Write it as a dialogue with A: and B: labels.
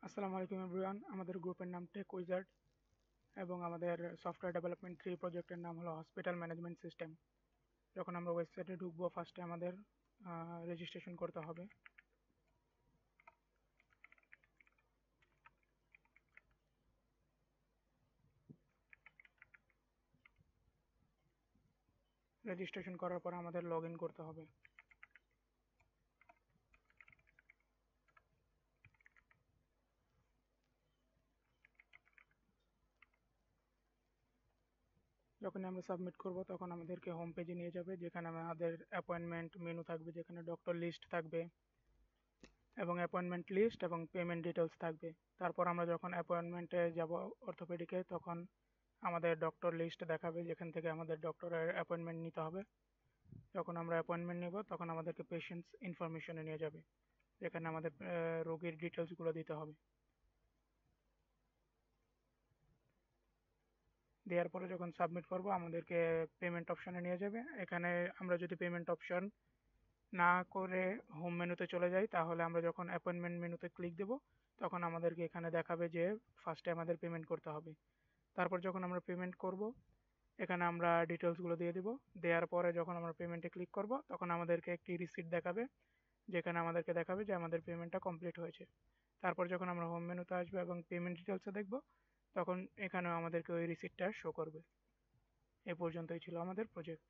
A: আসসালামু আলাইকুম এভরিওয়ান। আমাদের গ্রুপের নাম টেক উইজার্ড এবং আমাদের সফটওয়্যার ডেভেলপমেন্ট 3 প্রজেক্টের নাম হলো হসপিটাল ম্যানেজমেন্ট সিস্টেম। যখন আমরা ওয়েবসাইটে ঢুকবো ফার্স্টে আমাদের রেজিস্ট্রেশন করতে হবে। রেজিস্ট্রেশন করার পর আমাদের লগ ইন করতে হবে। যখন আমরা সাবমিট করব তখন আমাদেরকে হোম পেজে নিয়ে যাবে, যেখানে আমাদের অ্যাপয়েন্টমেন্ট মেনু থাকবে, যেখানে ডক্টর লিস্ট থাকবে এবং অ্যাপয়েন্টমেন্ট লিস্ট এবং পেমেন্ট ডিটেলস থাকবে। তারপর আমরা যখন অ্যাপয়েন্টমেন্টে যাব অর্থোপেডিকে, তখন আমাদের ডক্টর লিস্ট দেখাবে যেখান থেকে আমাদের ডক্টরের অ্যাপয়েন্টমেন্ট নিতে হবে। যখন আমরা অ্যাপয়েন্টমেন্ট নিব তখন আমাদেরকে পেশেন্টস ইনফরমেশনে নিয়ে যাবে, যেখানে আমাদের রোগীর ডিটেলসগুলো দিতে হবে। দেওয়ার পরে যখন সাবমিট করব আমাদেরকে পেমেন্ট অপশনে নিয়ে যাবে। এখানে আমরা যদি পেমেন্ট অপশন না করে হোম মেনুতে চলে যাই, তাহলে আমরা যখন অ্যাপয়েন্টমেন্ট মেনুতে ক্লিক দেব তখন আমাদেরকে এখানে দেখাবে যে ফার্স্টে আমাদের পেমেন্ট করতে হবে। তারপর যখন আমরা পেমেন্ট করব, এখানে আমরা ডিটেলসগুলো দিয়ে দিব। দেওয়ার পরে যখন আমরা পেমেন্টে ক্লিক করব তখন আমাদেরকে একটি রিসিট দেখাবে, যেখানে আমাদেরকে দেখাবে যে আমাদের পেমেন্টটা কমপ্লিট হয়েছে। তারপর যখন আমরা হোম মেনুতে আসবো এবং পেমেন্ট ডিটেলসে দেখব, তখন এখানেও আমাদেরকে ওই রিসিটটা শো করবে। এ পর্যন্তই ছিল আমাদের প্রজেক্ট।